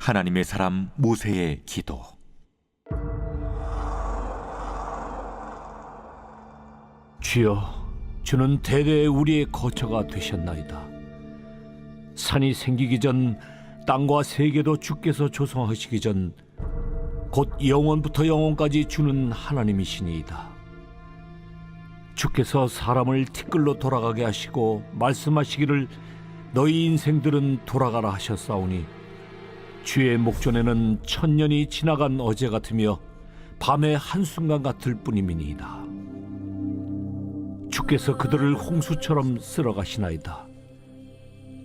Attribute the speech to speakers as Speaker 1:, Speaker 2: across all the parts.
Speaker 1: 하나님의 사람 모세의 기도.
Speaker 2: 주여, 주는 대대 우리의 거처가 되셨나이다. 산이 생기기 전, 땅과 세계도 주께서 조성하시기 전, 곧 영원부터 영원까지 주는 하나님이시니이다. 주께서 사람을 티끌로 돌아가게 하시고 말씀하시기를 너희 인생들은 돌아가라 하셨사오니, 주의 목전에는 천년이 지나간 어제 같으며 밤의 한순간 같을 뿐이니이다. 주께서 그들을 홍수처럼 쓸어가시나이다.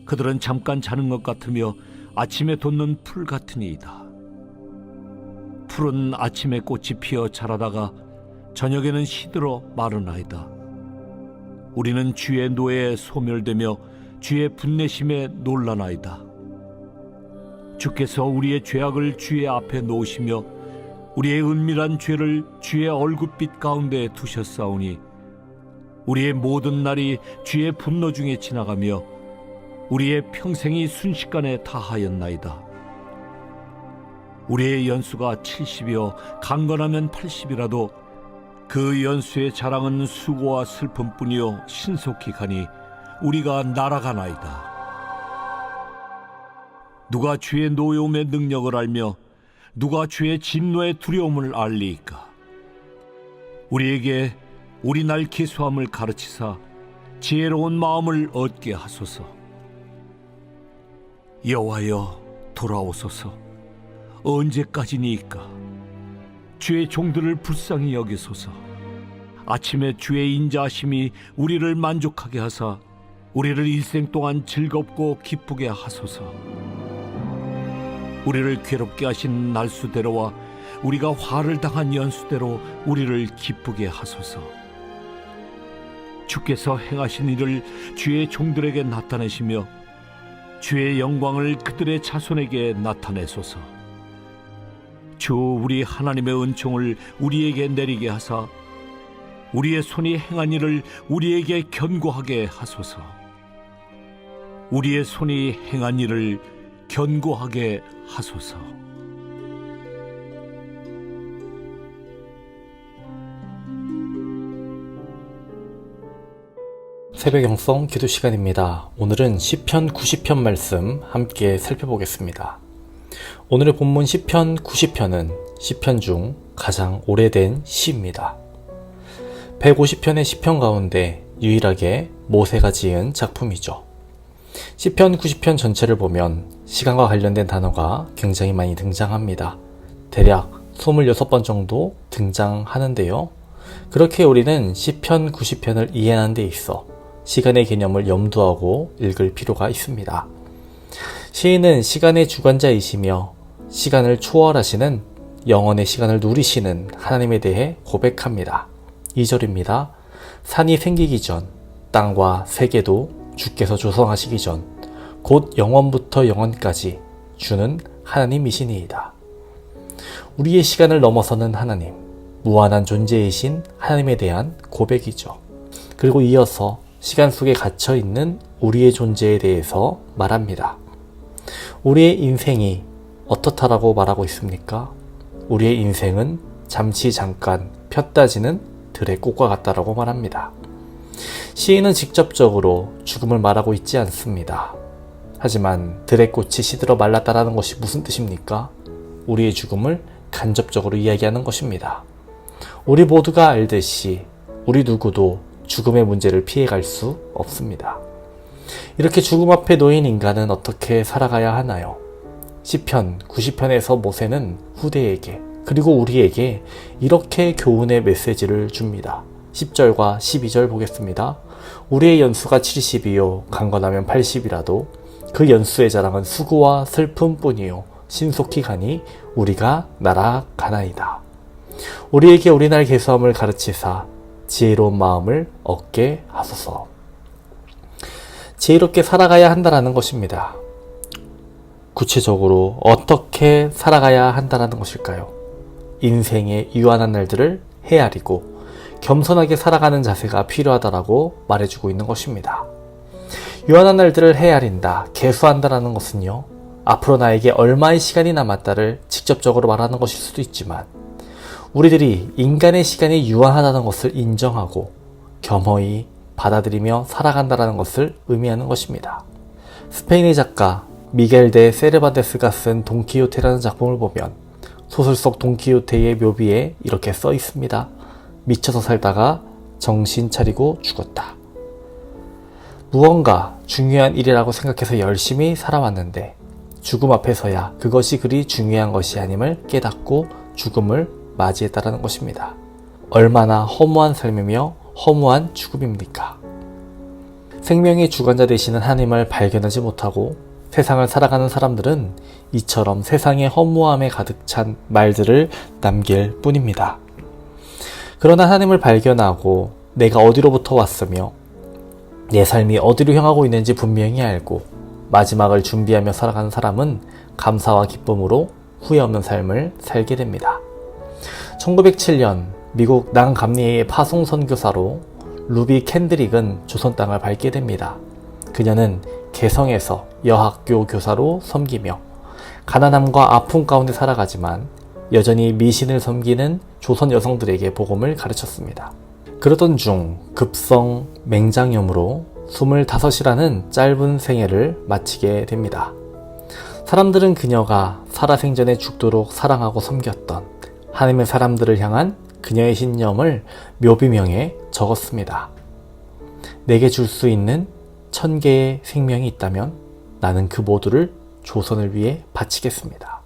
Speaker 2: 그들은 잠깐 자는 것 같으며 아침에 돋는 풀 같으니이다. 풀은 아침에 꽃이 피어 자라다가 저녁에는 시들어 마르나이다. 우리는 주의 노에 소멸되며 주의 분내심에 놀라나이다. 주께서 우리의 죄악을 주의 앞에 놓으시며 우리의 은밀한 죄를 주의 얼굴빛 가운데 두셨사오니, 우리의 모든 날이 주의 분노 중에 지나가며 우리의 평생이 순식간에 다하였나이다. 우리의 연수가 70이요 강건하면 80이라도 그 연수의 자랑은 수고와 슬픔뿐이요 신속히 가니 우리가 날아가나이다. 누가 주의 노여움의 능력을 알며 누가 주의 진노의 두려움을 알리이까? 우리에게 우리 날 기수함을 가르치사 지혜로운 마음을 얻게 하소서. 여호와여, 돌아오소서. 언제까지니이까? 주의 종들을 불쌍히 여기소서. 아침에 주의 인자하심이 우리를 만족하게 하사 우리를 일생 동안 즐겁고 기쁘게 하소서. 우리를 괴롭게 하신 날수대로와 우리가 화를 당한 연수대로 우리를 기쁘게 하소서. 주께서 행하신 일을 주의 종들에게 나타내시며 주의 영광을 그들의 자손에게 나타내소서. 주 우리 하나님의 은총을 우리에게 내리게 하사 우리의 손이 행한 일을 우리에게 견고하게 하소서. 우리의 손이 행한 일을 견고하게 하소서.
Speaker 3: 새벽 영성 기도 시간입니다. 오늘은 시편 90편 말씀 함께 살펴보겠습니다. 오늘의 본문 시편 90편은 시편 중 가장 오래된 시입니다. 150편의 시편 가운데 유일하게 모세가 지은 작품이죠. 시편 90편 전체를 보면 시간과 관련된 단어가 굉장히 많이 등장합니다. 대략 26번 정도 등장하는데요. 그렇게 우리는 시편 90편을 이해하는 데 있어 시간의 개념을 염두하고 읽을 필요가 있습니다. 시인은 시간의 주관자이시며 시간을 초월하시는 영원의 시간을 누리시는 하나님에 대해 고백합니다. 2절입니다. 산이 생기기 전, 땅과 세계도 주께서 조성하시기 전, 곧 영원부터 영원까지 주는 하나님이시니이다. 우리의 시간을 넘어서는 하나님, 무한한 존재이신 하나님에 대한 고백이죠. 그리고 이어서 시간 속에 갇혀있는 우리의 존재에 대해서 말합니다. 우리의 인생이 어떻다라고 말하고 있습니까? 우리의 인생은 잠시 잠깐 폈다지는 들의 꽃과 같다라고 말합니다. 시인은 직접적으로 죽음을 말하고 있지 않습니다. 하지만 들의 꽃이 시들어 말랐다라는 것이 무슨 뜻입니까? 우리의 죽음을 간접적으로 이야기하는 것입니다. 우리 모두가 알듯이 우리 누구도 죽음의 문제를 피해갈 수 없습니다. 이렇게 죽음 앞에 놓인 인간은 어떻게 살아가야 하나요? 시편 90편에서 모세는 후대에게 그리고 우리에게 이렇게 교훈의 메시지를 줍니다. 10절과 12절 보겠습니다. 우리의 연수가 70이요 강건하면 80이라도 그 연수의 자랑은 수고와 슬픔뿐이요 신속히 가니 우리가 날아가나이다. 우리에게 우리 날 계수함을 가르치사 지혜로운 마음을 얻게 하소서. 지혜롭게 살아가야 한다는 것입니다. 구체적으로 어떻게 살아가야 한다는 것일까요? 인생의 유한한 날들을 헤아리고 겸손하게 살아가는 자세가 필요하다라고 말해주고 있는 것입니다. 유한한 날들을 헤아린다, 계수한다라는 것은요, 앞으로 나에게 얼마의 시간이 남았다를 직접적으로 말하는 것일 수도 있지만 우리들이 인간의 시간이 유한하다는 것을 인정하고 겸허히 받아들이며 살아간다는 것을 의미하는 것입니다. 스페인의 작가 미겔 데 세르반테스가 쓴 돈키호테라는 작품을 보면 소설 속 돈키호테의 묘비에 이렇게 써 있습니다. 미쳐서 살다가 정신 차리고 죽었다. 무언가 중요한 일이라고 생각해서 열심히 살아왔는데 죽음 앞에서야 그것이 그리 중요한 것이 아님을 깨닫고 죽음을 맞이했다라는 것입니다. 얼마나 허무한 삶이며 허무한 죽음입니까? 생명의 주관자 되시는 하나님을 발견하지 못하고 세상을 살아가는 사람들은 이처럼 세상의 허무함에 가득 찬 말들을 남길 뿐입니다. 그러나 하나님을 발견하고 내가 어디로부터 왔으며 내 삶이 어디로 향하고 있는지 분명히 알고 마지막을 준비하며 살아가는 사람은 감사와 기쁨으로 후회 없는 삶을 살게 됩니다. 1907년 미국 난감리의 파송 선교사로 루비 캔드릭은 조선 땅을 밟게 됩니다. 그녀는 개성에서 여학교 교사로 섬기며 가난함과 아픔 가운데 살아가지만 여전히 미신을 섬기는 조선 여성들에게 복음을 가르쳤습니다. 그러던 중 급성 맹장염으로 25이라는 짧은 생애를 마치게 됩니다. 사람들은 그녀가 살아생전에 죽도록 사랑하고 섬겼던 하나님의 사람들을 향한 그녀의 신념을 묘비명에 적었습니다. 내게 줄 수 있는 1000개의 생명이 있다면 나는 그 모두를 조선을 위해 바치겠습니다.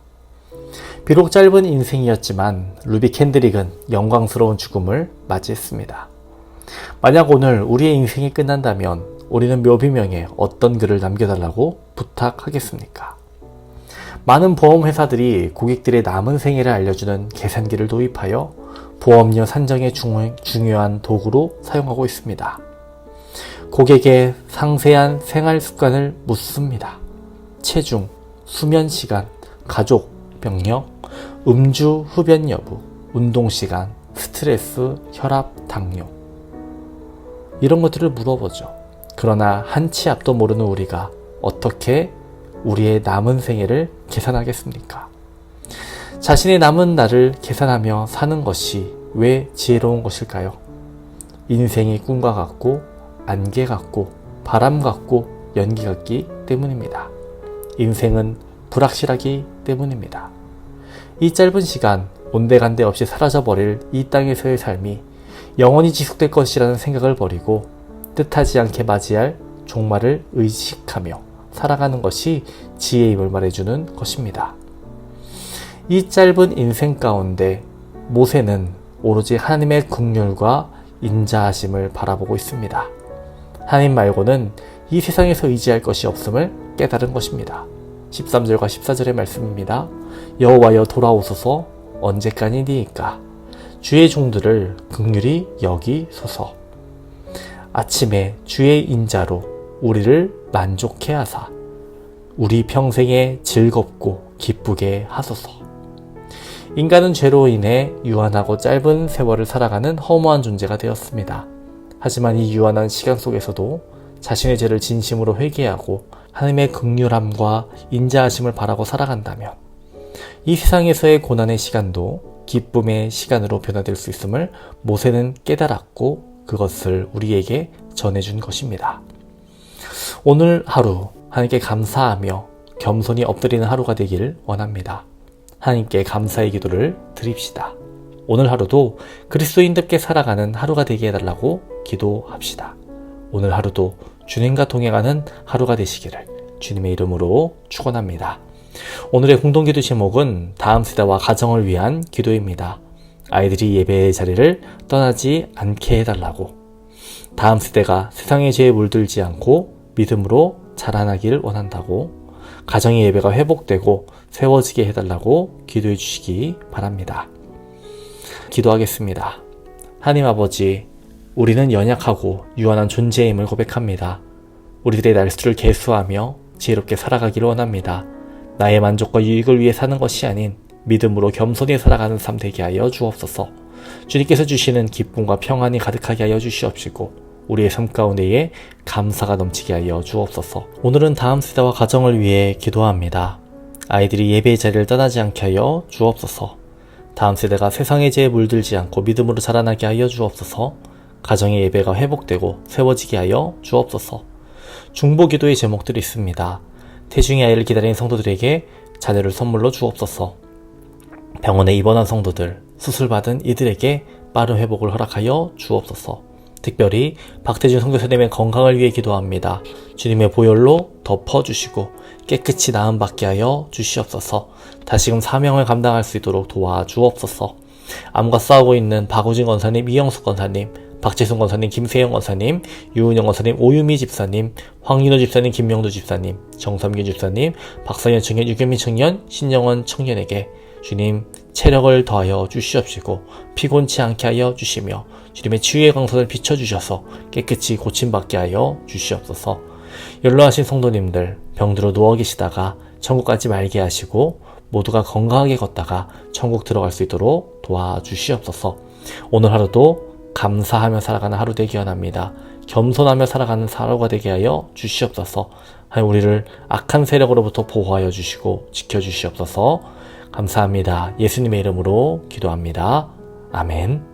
Speaker 3: 비록 짧은 인생이었지만 루비 캔드릭은 영광스러운 죽음을 맞이했습니다. 만약 오늘 우리의 인생이 끝난다면 우리는 묘비명에 어떤 글을 남겨달라고 부탁하겠습니까? 많은 보험회사들이 고객들의 남은 생애를 알려주는 계산기를 도입하여 보험료 산정에 중요한 도구로 사용하고 있습니다. 고객의 상세한 생활 습관을 묻습니다. 체중, 수면 시간, 가족, 병력, 음주, 흡연 여부, 운동 시간, 스트레스, 혈압, 당뇨 이런 것들을 물어보죠. 그러나 한치 앞도 모르는 우리가 어떻게 우리의 남은 생애를 계산하겠습니까? 자신의 남은 날을 계산하며 사는 것이 왜 지혜로운 것일까요? 인생이 꿈과 같고 안개 같고 바람 같고 연기 같기 때문입니다. 인생은 불확실하기 때문입니다. 이 짧은 시간 온데간데 없이 사라져버릴 이 땅에서의 삶이 영원히 지속될 것이라는 생각을 버리고 뜻하지 않게 맞이할 종말을 의식하며 살아가는 것이 지혜임을 말해주는 것입니다. 이 짧은 인생 가운데 모세는 오로지 하나님의 긍휼과 인자하심을 바라보고 있습니다. 하나님 말고는 이 세상에서 의지할 것이 없음을 깨달은 것입니다. 13절과 14절의 말씀입니다. 여호와여 돌아오소서 언제까지니이까 주의 종들을 긍휼히 여기소서. 아침에 주의 인자로 우리를 만족해 하사 우리 평생에 즐겁고 기쁘게 하소서. 인간은 죄로 인해 유한하고 짧은 세월을 살아가는 허무한 존재가 되었습니다. 하지만 이 유한한 시간 속에서도 자신의 죄를 진심으로 회개하고 하나님의 긍휼함과 인자하심을 바라고 살아간다면 이 세상에서의 고난의 시간도 기쁨의 시간으로 변화될 수 있음을 모세는 깨달았고 그것을 우리에게 전해준 것입니다. 오늘 하루 하나님께 감사하며 겸손히 엎드리는 하루가 되길 원합니다. 하나님께 감사의 기도를 드립시다. 오늘 하루도 그리스도인답게 살아가는 하루가 되게 해달라고 기도합시다. 오늘 하루도 주님과 동행하는 하루가 되시기를 주님의 이름으로 축원합니다. 오늘의 공동기도 제목은 다음 세대와 가정을 위한 기도입니다. 아이들이 예배의 자리를 떠나지 않게 해달라고, 다음 세대가 세상의 죄에 물들지 않고 믿음으로 자라나기를 원한다고, 가정의 예배가 회복되고 세워지게 해달라고 기도해 주시기 바랍니다. 기도하겠습니다. 하나님 아버지, 우리는 연약하고 유한한 존재임을 고백합니다. 우리들의 날수를 계수하며 지혜롭게 살아가기를 원합니다. 나의 만족과 유익을 위해 사는 것이 아닌 믿음으로 겸손히 살아가는 삶 되게 하여 주옵소서. 주님께서 주시는 기쁨과 평안이 가득하게 하여 주시옵시고 우리의 삶 가운데에 감사가 넘치게 하여 주옵소서. 오늘은 다음 세대와 가정을 위해 기도합니다. 아이들이 예배의 자리를 떠나지 않게 하여 주옵소서. 다음 세대가 세상의 죄에 물들지 않고 믿음으로 자라나게 하여 주옵소서. 가정의 예배가 회복되고 세워지게 하여 주옵소서. 중보기도의 제목들이 있습니다. 태중의 아이를 기다리는 성도들에게 자녀를 선물로 주옵소서. 병원에 입원한 성도들, 수술받은 이들에게 빠른 회복을 허락하여 주옵소서. 특별히 박태준 선교사님의 건강을 위해 기도합니다. 주님의 보혈로 덮어주시고 깨끗이 나음 받게 하여 주시옵소서. 다시금 사명을 감당할 수 있도록 도와주옵소서. 암과 싸우고 있는 박우진 권사님, 이영숙 권사님, 박재순 권사님, 김세영 권사님, 유은영 권사님, 오유미 집사님, 황인호 집사님, 김명두 집사님, 정삼균 집사님, 박상현 청년, 유겸민 청년, 신영원 청년에게 주님 체력을 더하여 주시옵시고 피곤치 않게 하여 주시며 주님의 치유의 광선을 비춰주셔서 깨끗이 고침받게 하여 주시옵소서. 연로하신 성도님들 병들어 누워 계시다가 천국 가지 말게 하시고 모두가 건강하게 걷다가 천국 들어갈 수 있도록 도와주시옵소서. 오늘 하루도 감사하며 살아가는 하루 되기 원합니다. 겸손하며 살아가는 하루가 되게 하여 주시옵소서. 하나님 우리를 악한 세력으로부터 보호하여 주시고 지켜주시옵소서. 감사합니다. 예수님의 이름으로 기도합니다. 아멘.